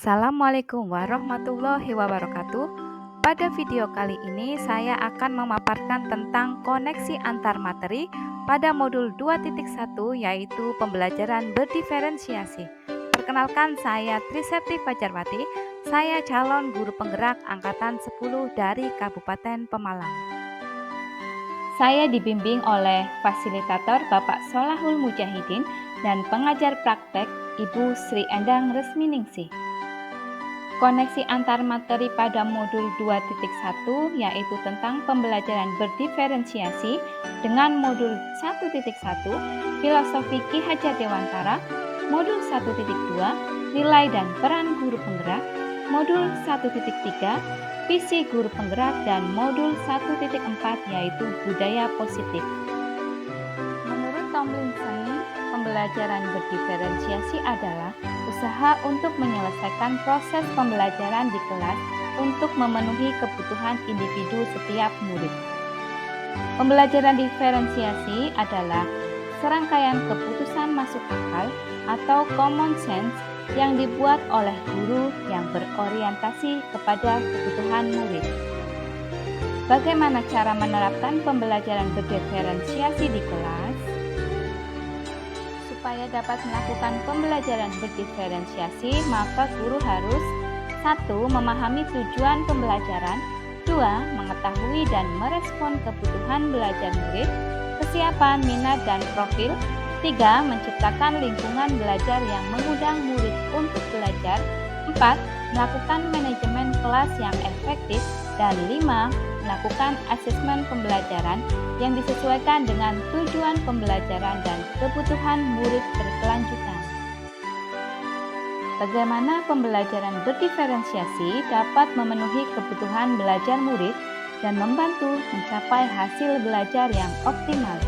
Assalamualaikum warahmatullahi wabarakatuh. Pada video kali ini saya akan memaparkan tentang koneksi antar materi pada modul 2.1 yaitu pembelajaran berdiferensiasi. Perkenalkan, saya Trisepti Fajarwati, saya calon guru penggerak angkatan 10 dari Kabupaten Pemalang. Saya dibimbing oleh fasilitator Bapak Solahul Mujahidin dan pengajar praktek Ibu Sri Endang Resminingsih. Koneksi antar materi pada modul 2.1 yaitu tentang pembelajaran berdiferensiasi dengan modul 1.1 Filosofi Ki Hajar Dewantara, modul 1.2 Nilai dan Peran Guru Penggerak, modul 1.3 Visi Guru Penggerak, dan modul 1.4 yaitu Budaya Positif. Menurut Tomlinson, pembelajaran berdiferensiasi adalah usaha untuk menyelesaikan proses pembelajaran di kelas untuk memenuhi kebutuhan individu setiap murid. Pembelajaran diferensiasi adalah serangkaian keputusan masuk akal atau common sense yang dibuat oleh guru yang berorientasi kepada kebutuhan murid. Bagaimana cara menerapkan pembelajaran berdiferensiasi di kelas? Supaya dapat melakukan pembelajaran berdiferensiasi, maka guru harus 1. Memahami tujuan pembelajaran, 2. Mengetahui dan merespon kebutuhan belajar murid, kesiapan, minat, dan profil, 3. Menciptakan lingkungan belajar yang mengundang murid untuk belajar, 4. Melakukan manajemen kelas yang efektif, dan 5. Melakukan asesmen pembelajaran yang disesuaikan dengan tujuan pembelajaran dan kebutuhan murid berkelanjutan. Bagaimana pembelajaran berdiferensiasi dapat memenuhi kebutuhan belajar murid dan membantu mencapai hasil belajar yang optimal?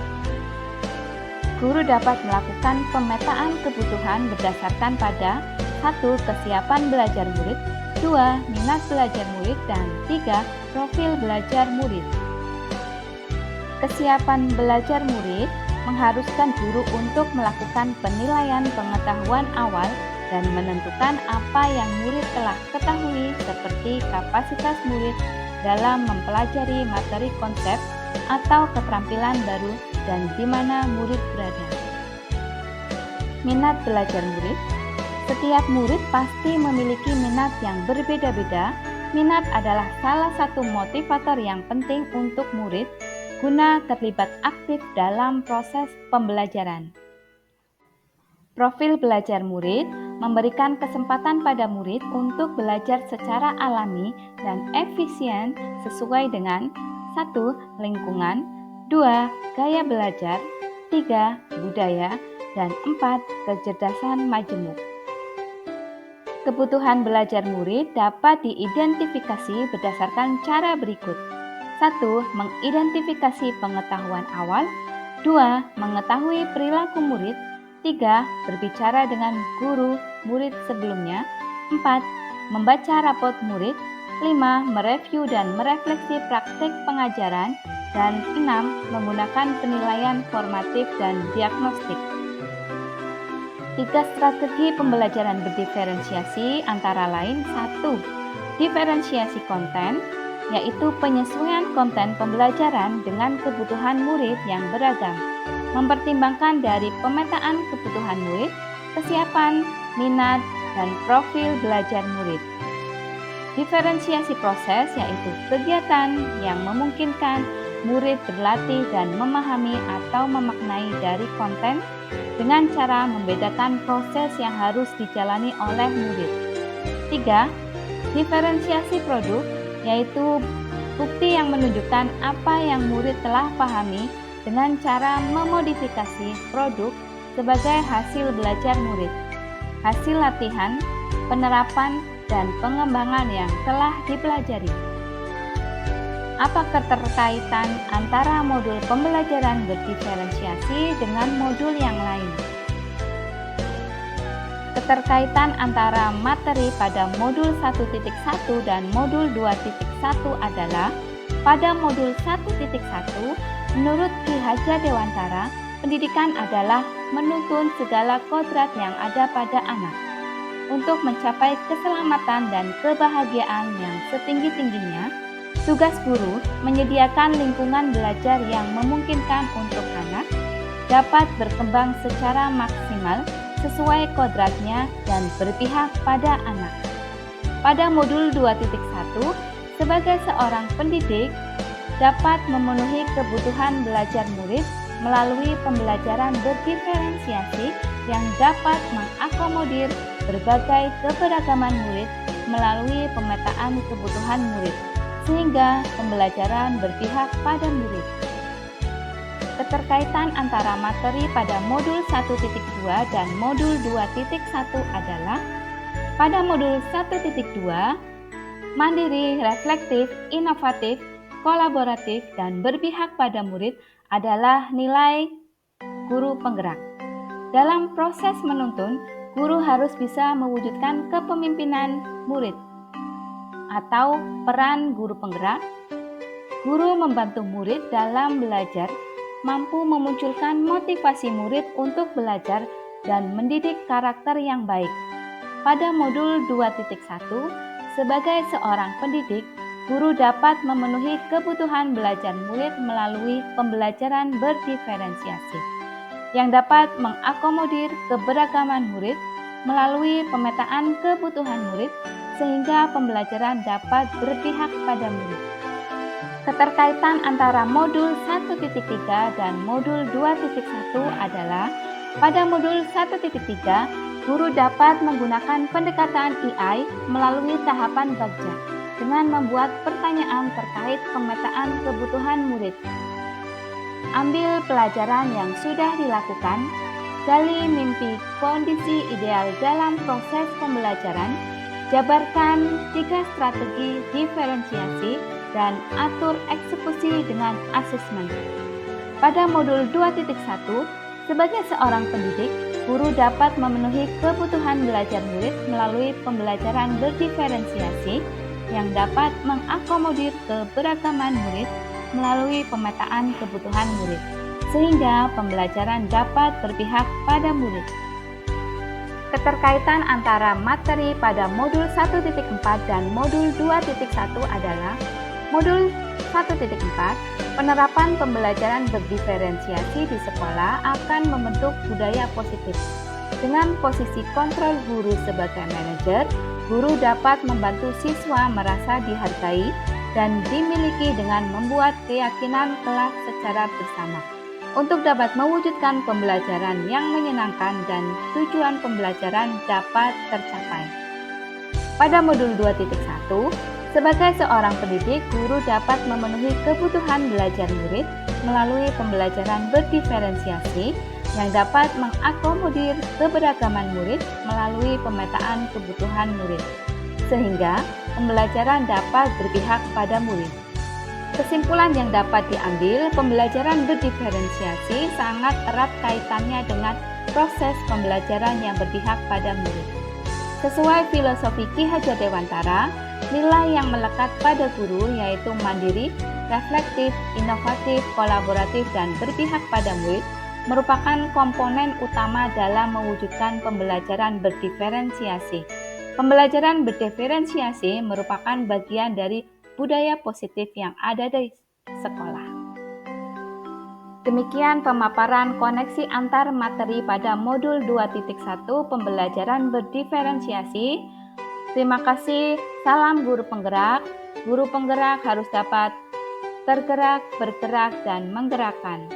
Guru dapat melakukan pemetaan kebutuhan berdasarkan pada 1. Kesiapan belajar murid, 2. Minat belajar murid, dan 3. Profil belajar murid. Kesiapan belajar murid mengharuskan guru untuk melakukan penilaian pengetahuan awal dan menentukan apa yang murid telah ketahui seperti kapasitas murid dalam mempelajari materi konsep atau keterampilan baru dan di mana murid berada. Minat belajar murid. Setiap murid pasti memiliki minat yang berbeda-beda. Minat adalah salah satu motivator yang penting untuk murid guna terlibat aktif dalam proses pembelajaran. Profil belajar murid memberikan kesempatan pada murid untuk belajar secara alami dan efisien sesuai dengan 1. Lingkungan, 2. Gaya belajar, 3. Budaya, dan 4. Kecerdasan majemuk. Kebutuhan belajar murid dapat diidentifikasi berdasarkan cara berikut. 1. Mengidentifikasi pengetahuan awal, 2. Mengetahui perilaku murid, 3. Berbicara dengan guru murid sebelumnya, 4. Membaca rapot murid, 5. Mereview dan merefleksi praktik pengajaran, dan 6. Menggunakan penilaian formatif dan diagnostik. 3 strategi pembelajaran berdiferensiasi antara lain 1. Diferensiasi konten, yaitu penyesuaian konten pembelajaran dengan kebutuhan murid yang beragam, mempertimbangkan dari pemetaan kebutuhan murid, kesiapan, minat, dan profil belajar murid. Diferensiasi proses, yaitu kegiatan yang memungkinkan murid berlatih dan memahami atau memaknai dari konten dengan cara membedakan proses yang harus dijalani oleh murid. 3. Diferensiasi produk, yaitu bukti yang menunjukkan apa yang murid telah pahami dengan cara memodifikasi produk sebagai hasil belajar murid, hasil latihan, penerapan, dan pengembangan yang telah dipelajari. Apa keterkaitan antara modul pembelajaran berdiferensiasi dengan modul yang lain? Keterkaitan antara materi pada modul 1.1 dan modul 2.1 adalah pada modul 1.1, menurut Ki Hajar Dewantara, pendidikan adalah menuntun segala kodrat yang ada pada anak. Untuk mencapai keselamatan dan kebahagiaan yang setinggi-tingginya, tugas guru menyediakan lingkungan belajar yang memungkinkan untuk anak dapat berkembang secara maksimal sesuai kodratnya dan berpihak pada anak. Pada modul 2.1, sebagai seorang pendidik, dapat memenuhi kebutuhan belajar murid melalui pembelajaran berdiferensiasi yang dapat mengakomodir berbagai keberagaman murid melalui pemetaan kebutuhan murid, sehingga pembelajaran berpihak pada murid. Keterkaitan antara materi pada modul 1.2 dan modul 2.1 adalah pada modul 1.2, mandiri, reflektif, inovatif, kolaboratif, dan berpihak pada murid adalah nilai guru penggerak. Dalam proses menuntun, guru harus bisa mewujudkan kepemimpinan murid atau peran guru penggerak. Guru membantu murid dalam belajar, mampu memunculkan motivasi murid untuk belajar dan mendidik karakter yang baik. Pada modul 2.1, sebagai seorang pendidik, guru dapat memenuhi kebutuhan belajar murid melalui pembelajaran berdiferensiasi, yang dapat mengakomodir keberagaman murid melalui pemetaan kebutuhan murid, sehingga pembelajaran dapat berpihak pada murid. Keterkaitan antara modul 1.3 dan modul 2.1 adalah pada modul 1.3, guru dapat menggunakan pendekatan EI melalui tahapan bagja dengan membuat pertanyaan terkait pemetaan kebutuhan murid. Ambil pelajaran yang sudah dilakukan, gali mimpi kondisi ideal dalam proses pembelajaran, jabarkan 3 strategi diferensiasi, dan atur eksekusi dengan asesmen. Pada modul 2.1, sebagai seorang pendidik, guru dapat memenuhi kebutuhan belajar murid melalui pembelajaran berdiferensiasi yang dapat mengakomodir keberagaman murid melalui pemetaan kebutuhan murid, sehingga pembelajaran dapat berpihak pada murid. Keterkaitan antara materi pada modul 1.4 dan modul 2.1 adalah modul 1.4, penerapan pembelajaran berdiferensiasi di sekolah akan membentuk budaya positif. Dengan posisi kontrol guru sebagai manajer, guru dapat membantu siswa merasa dihargai dan dimiliki dengan membuat keyakinan kelas secara bersama untuk dapat mewujudkan pembelajaran yang menyenangkan dan tujuan pembelajaran dapat tercapai. Pada modul 2.1, sebagai seorang pendidik, guru dapat memenuhi kebutuhan belajar murid melalui pembelajaran berdiferensiasi yang dapat mengakomodir keberagaman murid melalui pemetaan kebutuhan murid, sehingga pembelajaran dapat berpihak pada murid. Kesimpulan yang dapat diambil, pembelajaran berdiferensiasi sangat erat kaitannya dengan proses pembelajaran yang berpihak pada murid. Sesuai filosofi Ki Hajar Dewantara, nilai yang melekat pada guru yaitu mandiri, reflektif, inovatif, kolaboratif, dan berpihak pada murid merupakan komponen utama dalam mewujudkan pembelajaran berdiferensiasi. Pembelajaran berdiferensiasi merupakan bagian dari budaya positif yang ada di sekolah. Demikian pemaparan koneksi antar materi pada modul 2.1 pembelajaran berdiferensiasi. Terima kasih. Salam guru penggerak. Guru penggerak harus dapat tergerak, bergerak, dan menggerakkan.